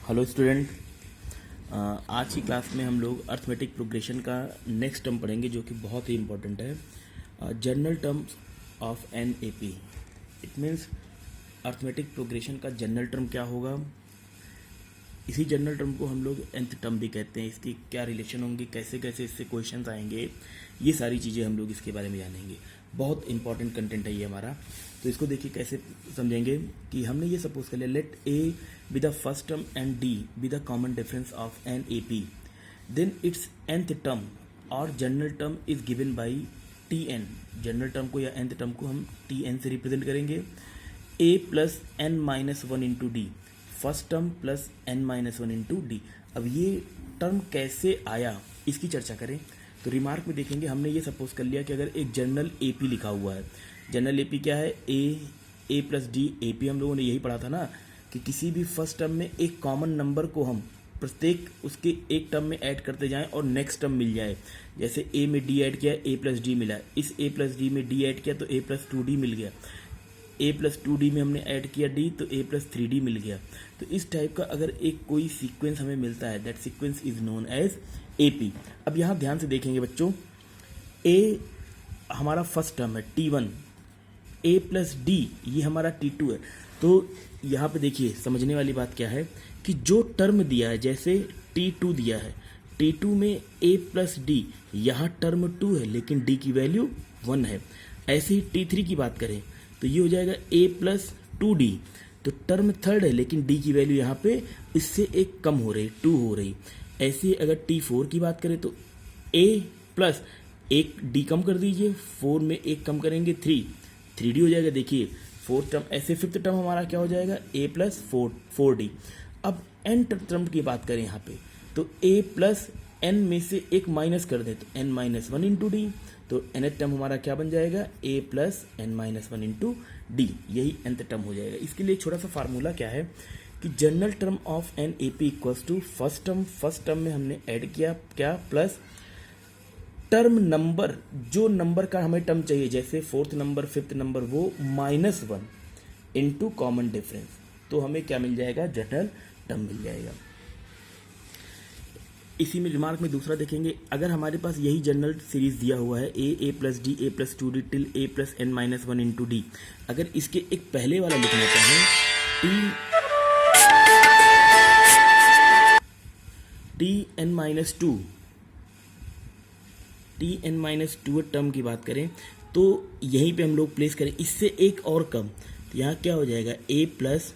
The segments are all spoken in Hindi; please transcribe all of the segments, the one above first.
Hello student. आज की क्लास में हम लोग अर्थमेटिक प्रोग्रेशन का नेक्स्ट टर्म पढ़ेंगे जो कि बहुत ही इम्पोर्टेंट है। General terms of N A P. It means arithmetic progression का जनरल टर्म क्या होगा, इसी जनरल टर्म को हम लोग nth टर्म भी कहते हैं। इसकी क्या रिलेशन होंगे, कैसे कैसे इससे क्वेश्चंस आएंगे, ये सारी चीज़ें हम लोग इसके बारे में जानेंगे। बहुत इंपॉर्टेंट कंटेंट है ये हमारा। तो इसको देखिए कैसे समझेंगे कि हमने ये सपोज कर लिया, let a be the first term and d be the common difference of N A P, then it's nth term और general term is given by T n. General term को या nth टर्म को हम टी एन से रिप्रेजेंट करेंगे। A plus N minus one into d, first term plus N minus one into d. अब ये टर्म कैसे आया इसकी चर्चा करें तो रिमार्क में देखेंगे, हमने ये सपोज कर लिया कि अगर एक जनरल ए पी लिखा हुआ है, जनरल ए पी क्या है, a plus d. A P हम लोगों ने यही पढ़ा था ना कि किसी भी फर्स्ट टर्म में एक कॉमन नंबर को हम प्रत्येक उसके एक टर्म में ऐड करते जाएं और नेक्स्ट टर्म मिल जाए। जैसे ए में डी ऐड किया, ए प्लस डी मिला, इस ए प्लस डी में डी ऐड किया तो ए प्लस टू डी मिल गया, ए प्लस टू डी में हमने ऐड किया डी तो ए प्लस थ्री डी मिल गया। तो इस टाइप का अगर एक कोई सीक्वेंस हमें मिलता है, that sequence is known as A P. अब यहाँ ध्यान से देखेंगे बच्चों, ए हमारा फर्स्ट टर्म है T one, A plus D ये हमारा टी टू है। तो यहाँ पे देखिए समझने वाली बात क्या है कि जो टर्म दिया है, जैसे टी टू दिया है, टी टू में ए प्लस डी, यहाँ टर्म टू है लेकिन डी की वैल्यू वन है। ऐसे ही टी थ्री की बात करें तो ये हो जाएगा ए प्लस टू डी, तो टर्म थर्ड है लेकिन डी की वैल्यू यहाँ पे इससे एक कम हो रही, टू हो रही। ऐसे ही अगर टी फोर की बात करें तो ए प्लस एक डी कम कर दीजिए, फोर में एक कम करेंगे थ्री, थ्री डी हो जाएगा। देखिए फोर्थ टर्म, ऐसे फिफ्थ टर्म हमारा क्या हो जाएगा, ए प्लस फोर डी। अब एन टर्म की बात करें यहाँ पे तो ए प्लस एन में से एक माइनस कर दे तो n minus one into D, तो एन टर्म हमारा क्या बन जाएगा, a plus N minus one into d, यही nth टर्म हो जाएगा। इसके लिए छोटा सा फार्मूला क्या है कि general term of N A P equals to first term में हमने ऐड किया क्या, प्लस टर्म नंबर, जो नंबर का हमें टर्म चाहिए, जैसे फोर्थ नंबर फिफ्थ नंबर, वो minus one into common difference, तो हमें क्या मिल जाएगा, जनरल टर्म मिल जाएगा। इसी में रिमार्क में दूसरा देखेंगे, अगर हमारे पास यही जनरल सीरीज दिया हुआ है a plus d, a plus two d till a plus N minus one into d, अगर इसके एक पहले वाला लिखना चाहें T n minus two, T n minus two term की बात करें तो यहीं पे हम लोग प्लेस करें, इससे एक और कम, तो यहाँ क्या हो जाएगा, a plus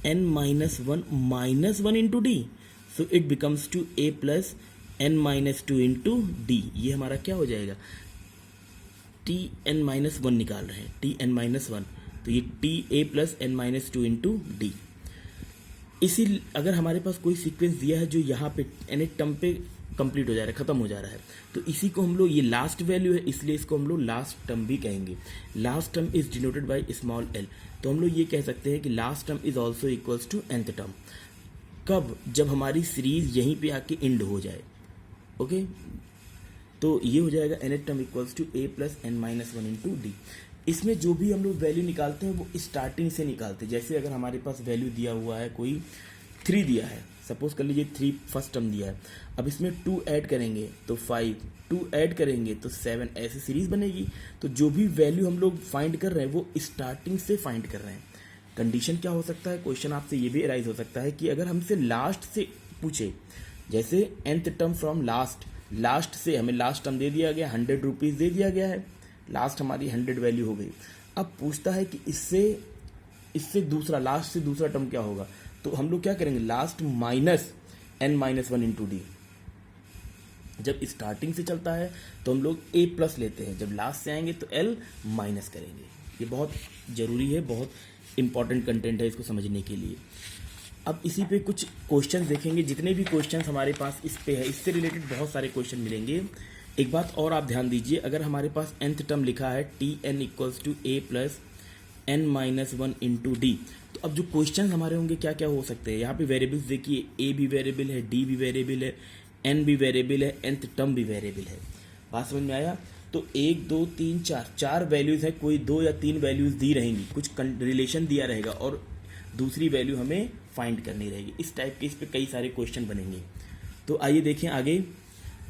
N minus one into D, so it becomes two A plus N minus two into d. ये हमारा क्या हो जाएगा, टी एन माइनस वन निकाल रहे हैं, टी एन माइनस वन, तो ये T A plus N minus two into D. इसी अगर हमारे पास कोई सीक्वेंस दिया है जो यहाँ पे एन टर्म पे कंप्लीट हो जा रहा है, खत्म हो जा रहा है, तो इसी को हम लोग, ये लास्ट वैल्यू है इसलिए इसको हम लोग लास्ट टर्म भी कहेंगे। Last term is denoted by small L, तो हम लोग ये कह सकते हैं कि last term is also equals to nth term. कब, जब हमारी सीरीज यहीं पे आके एंड हो जाए। ओके, तो ये हो जाएगा nth term equals to A plus N minus one into D. इसमें जो भी हम लोग वैल्यू निकालते हैं वो स्टार्टिंग से निकालते हैं। जैसे अगर हमारे पास वैल्यू दिया हुआ है, कोई थ्री दिया है, सपोज कर लीजिए थ्री फर्स्ट टर्म दिया है, अब इसमें टू ऐड करेंगे तो फाइव, टू ऐड करेंगे तो सेवन, ऐसे सीरीज बनेगी। तो जो भी वैल्यू हम लोग फाइंड कर रहे हैं वो स्टार्टिंग से फाइंड कर रहे हैं। कंडीशन क्या हो सकता है, क्वेश्चन आपसे ये भी अराइज हो सकता है कि अगर हमसे लास्ट से पूछे, जैसे nth टर्म फ्रॉम लास्ट से हमें लास्ट टर्म दे दिया गया, 100 रुपीज दे दिया गया है, लास्ट हमारी 100 वैल्यू हो गई। अब पूछता है कि इससे दूसरा, लास्ट से दूसरा टर्म क्या होगा, तो हम लोग क्या करेंगे, last minus N minus one into D. जब स्टार्टिंग से चलता है तो हम लोग ए प्लस लेते हैं, जब लास्ट से आएंगे तो एल माइनस करेंगे। ये बहुत जरूरी है, बहुत इंपॉर्टेंट कंटेंट है इसको समझने के लिए। अब इसी पे कुछ क्वेश्चन देखेंगे, जितने भी क्वेश्चन हमारे पास इस पे है, इससे रिलेटेड बहुत सारे क्वेश्चन मिलेंगे। एक बात और आप ध्यान दीजिए, अगर हमारे पास nth टर्म लिखा है T N equals to A plus N minus one into D, तो अब जो क्वेश्चन हमारे होंगे क्या क्या हो सकते हैं। यहाँ पे वेरिएबल्स देखिए, ए भी वेरिएबल है, डी भी वेरिएबल है, एन भी वेरिएबल है, nth टर्म भी वेरिएबल है। बात समझ में आया। तो एक दो तीन चार, चार वैल्यूज है, कोई दो या तीन वैल्यूज दी रहेंगी, कुछ रिलेशन दिया रहेगा और दूसरी वैल्यू हमें फाइंड करनी रहेगी। इस टाइप के इस पे कई सारे क्वेश्चन बनेंगे। तो आइए देखें आगे।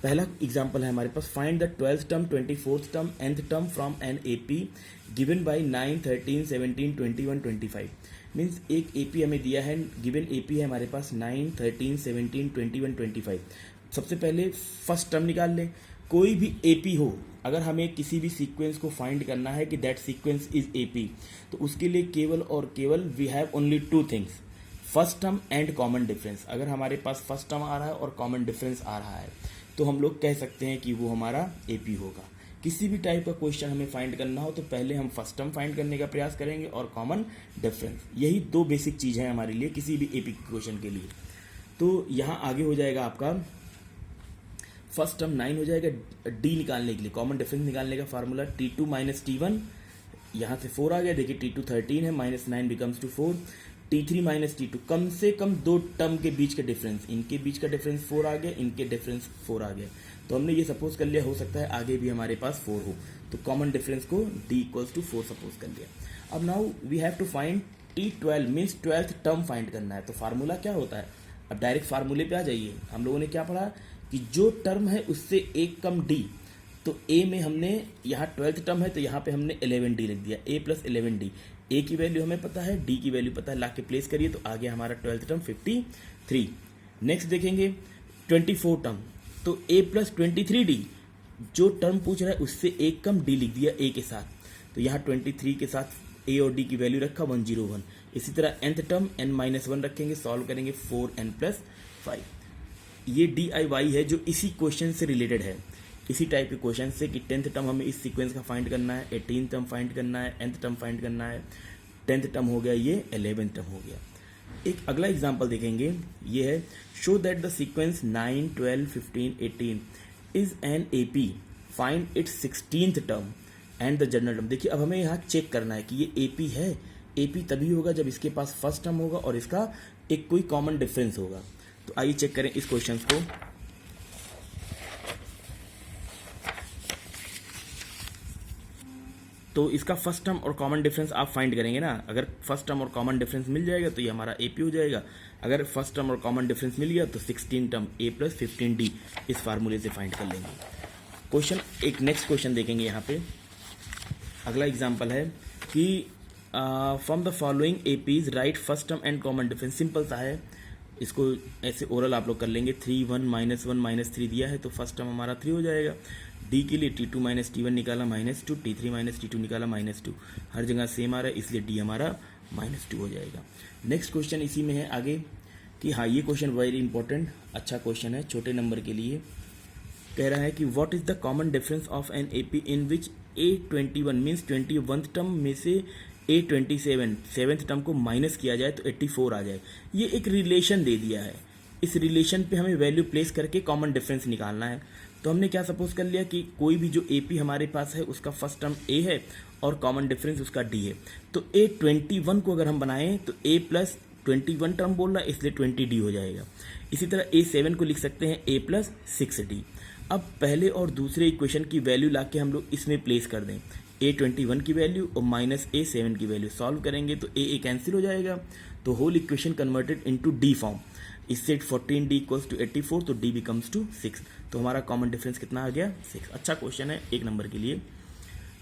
पहला एग्जाम्पल है हमारे पास, find the 12th term, 24th term, nth term from an AP given by 9, 13, 17, 21, 25। Means एक एपी हमें दिया है, गिवन एपी है हमारे पास 9, 13, 17, 21, 25। सबसे पहले फर्स्ट टर्म निकाल लें। कोई भी एपी हो, अगर हमें किसी भी सीक्वेंस को फाइंड करना है कि दैट सीक्वेंस इज एपी, तो उसके लिए केवल और केवल we have only two things, first term and common difference. अगर हमारे पास फर्स्ट टर्म आ रहा है और कॉमन डिफरेंस आ रहा है तो हम लोग कह सकते हैं कि वो हमारा एपी होगा। किसी भी टाइप का क्वेश्चन हमें फाइंड करना हो तो पहले हम फर्स्ट टर्म फाइंड करने का प्रयास करेंगे और कॉमन डिफरेंस। यही दो बेसिक चीज़ है हमारे लिए किसी भी एपी क्वेश्चन के लिए। तो यहाँ आगे हो जाएगा आपका फर्स्ट टर्म 9 हो जाएगा। डी निकालने के लिए, कॉमन डिफरेंस निकालने का फार्मूला T2 माइनस T1, यहाँ से 4 आ गया। देखिए T2 13 है, minus 9 becomes to 4। T3 minus T2, कम से कम दो टर्म के बीच का डिफरेंस, इनके बीच का डिफरेंस 4 आ गया, इनके डिफरेंस 4 आ गया। तो हमने ये सपोज कर लिया, हो सकता है आगे भी हमारे पास 4 हो, तो कॉमन डिफरेंस को D इक्वल्स टू 4 सपोज कर लिया। अब now we have to find T12 means 12th term find करना है। तो फार्मूला क्या होता है, अब डायरेक्ट फार्मूले पे आ जाइए। हम लोगों ने क्या पढ़ा कि जो टर्म है उससे एक कम D, तो A में हमने यहाँ 12th टर्म है तो यहाँ पे हमने 11D लिख दिया, A प्लस 11D। A की वैल्यू हमें पता है, D की वैल्यू पता है, ला के प्लेस करिए तो आ गया हमारा 12th टर्म 53। नेक्स्ट देखेंगे 24 टर्म, तो A प्लस 23D, जो टर्म पूछ रहा है उससे एक कम D लिख दिया A के साथ, तो यहाँ 23 के साथ A और D की वैल्यू रखा 101। इसी तरह nth टर्म n-1 रखेंगे, सॉल्व करेंगे 4n+5। ये DIY है जो इसी क्वेश्चन से रिलेटेड है, इसी टाइप के क्वेश्चन से कि 10th टर्म हमें इस सीक्वेंस का फाइंड करना है, 18th टर्म फाइंड करना है, nth टर्म फाइंड करना है, 10th टर्म हो गया, ये 11th टर्म हो गया। एक अगला एग्जांपल देखेंगे, ये है show that the sequence 9, 12, 15, 18 is an AP, find its 16th term and the general term. देखिए अब हमें यहाँ चेक करना है कि ये एपी है। एपी तभी होगा जब इसके पास फर्स्ट टर्म होगा और इसका एक कोई कॉमन डिफरेंस होगा। तो आइए चेक करें इस क्वेश्चन को। तो इसका फर्स्ट टर्म और कॉमन डिफरेंस आप फाइंड करेंगे ना। अगर फर्स्ट टर्म और कॉमन डिफरेंस मिल जाएगा तो ये हमारा एपी हो जाएगा। अगर फर्स्ट टर्म और कॉमन डिफरेंस मिल गया तो 16 टर्म A प्लस 15D इस फार्मूले से फाइंड कर लेंगे। क्वेश्चन एक नेक्स्ट क्वेश्चन देखेंगे यहाँ पे। अगला एग्जाम्पल है कि from the following APs right first term and common difference. Simple सा है, इसको ऐसे ओरल आप लोग कर लेंगे। 3, 1, -1, -3 दिया है तो फर्स्ट टर्म हमारा 3 हो जाएगा। D के लिए T2 माइनस T1 निकाला -2, T3 माइनस T2 निकाला -2, हर जगह सेम आ रहा है इसलिए D हमारा -2 हो जाएगा। नेक्स्ट क्वेश्चन इसी में है आगे कि हाँ, ये क्वेश्चन वेरी इंपॉर्टेंट, अच्छा क्वेश्चन है छोटे नंबर के लिए। कह रहा है कि what is the common difference of an AP in which A21 means 21th term में से A27 7th टर्म को माइनस किया जाए तो 84 आ जाए। ये एक रिलेशन दे दिया है, इस रिलेशन पे हमें वैल्यू प्लेस करके कॉमन डिफरेंस निकालना है। तो हमने क्या सपोज कर लिया कि कोई भी जो एपी हमारे पास है उसका फर्स्ट टर्म A है और कॉमन डिफरेंस उसका D है। तो A21 को अगर हम बनाएं तो A प्लस 21 टर्म बोल रहा है इसलिए 20D हो जाएगा। इसी तरह A7 को लिख सकते हैं A प्लस 6D। अब पहले और दूसरे इक्वेशन की वैल्यू लाके हम लोग इसमें प्लेस कर दें, A21 की वैल्यू और माइनस A7 की वैल्यू सॉल्व करेंगे तो A कैंसिल हो जाएगा। तो whole equation converted into D form, इससे 14D इक्वल्स टू 84 तो D बिकम्स टू 6। तो हमारा कॉमन डिफरेंस कितना आ गया 6। अच्छा क्वेश्चन है एक नंबर के लिए।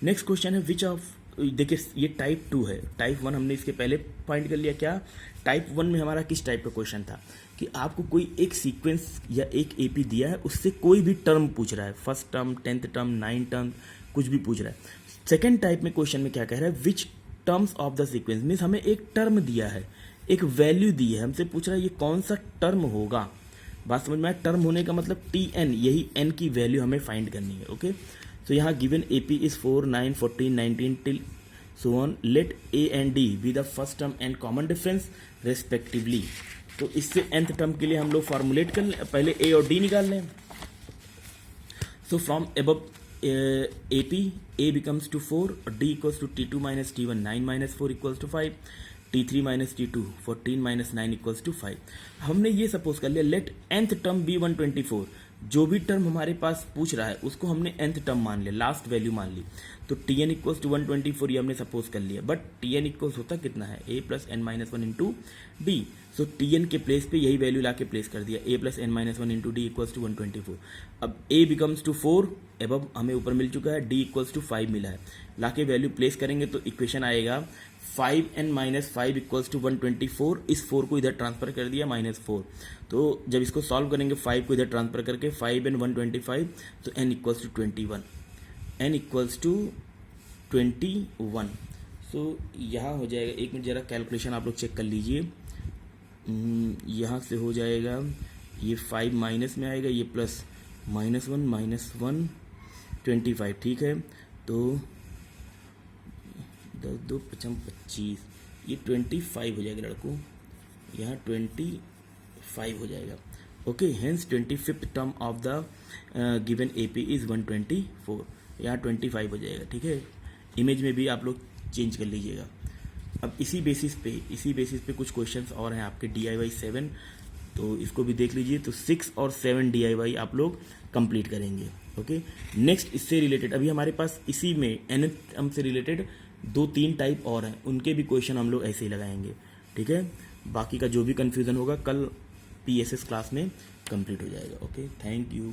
नेक्स्ट क्वेश्चन है विच ऑफ, देखिए ये टाइप 2 है, टाइप 1 हमने इसके पहले फाइंड कर लिया। क्या टाइप 1 में हमारा किस टाइप का क्वेश्चन था कि आपको कोई एक सीक्वेंस या एक एपी दिया है, उससे कोई भी टर्म पूछ रहा है, first term, 10th term, 9th term, कुछ भी पूछ रहा है। सेकेंड टाइप में क्वेश्चन में क्या कह रहा है, which terms of the sequence means हमें एक टर्म दिया है, एक वैल्यू दी है, हमसे पूछ रहा है ये कौन सा टर्म होगा। बात समझ में आया, टर्म होने का मतलब Tn, यही n की वैल्यू हमें फाइंड करनी है। ओके, तो यहाँ given AP is 4, 9, 14, 19 till so on, let A and D be the first term and common difference respectively. तो इससे nth टर्म के लिए हम लोग फॉर्मुलेट कर लें, पहले A और D निकाल लें। So from above AP A becomes to 4, D equals to T2 minus T1, 9 minus 4 equals to 5, T3 minus T2, 14 minus 9 equals to 5। हमने ये सपोज कर लिया लेट nth टर्म बी 124, जो भी टर्म हमारे पास पूछ रहा है उसको हमने nth टर्म मान लिया, लास्ट वैल्यू मान ली। तो टी एन इक्वल्स टू 124 ये हमने सपोज कर लिया, बट टी एन इक्वल्स होता कितना है, a plus N minus one into D. So T N के प्लेस पे यही वैल्यू ला के प्लेस कर दिया, a plus N minus one into D equals to 124। अब a बिकम्स टू 4, अब हमें ऊपर मिल चुका है, d इक्वल्स टू 5 मिला है, ला के वैल्यू प्लेस करेंगे तो इक्वेशन आएगा 5n माइनस 5 इक्वल्स टू 124। इस 4 को इधर ट्रांसफर कर दिया -4। तो जब इसको सॉल्व करेंगे 5 को इधर ट्रांसफर करके 5n 125, तो n equals to 21, n equals to 21। So यहाँ हो जाएगा, एक मिनट जरा कैलकुलेशन आप लोग चेक कर लीजिए। यहाँ से हो जाएगा ये 5 माइनस में आएगा, ये प्लस -1 25, ठीक है। तो 10 2 5 25, ये 25 हो जाएगा लड़कों, यहाँ 25 हो जाएगा। Okay, hence 25th term of the given AP is 124, यहाँ 25 हो जाएगा, ठीक है। इमेज में भी आप लोग चेंज कर लीजिएगा। अब इसी बेसिस पे कुछ क्वेश्चंस और हैं आपके DIY 7, तो इसको भी देख लीजिए। तो 6 और 7 DIY आप लोग कंप्लीट करेंगे। ओके, नेक्स्ट इससे रिलेटेड अभी हमारे पास इसी में nth टर्म से रिलेटेड 2-3 टाइप और हैं, उनके भी क्वेश्चन हम लोग ऐसे ही लगाएंगे, ठीक है। बाकी का जो भी कन्फ्यूज़न होगा कल PSS क्लास में कंप्लीट हो जाएगा। Okay, thank you.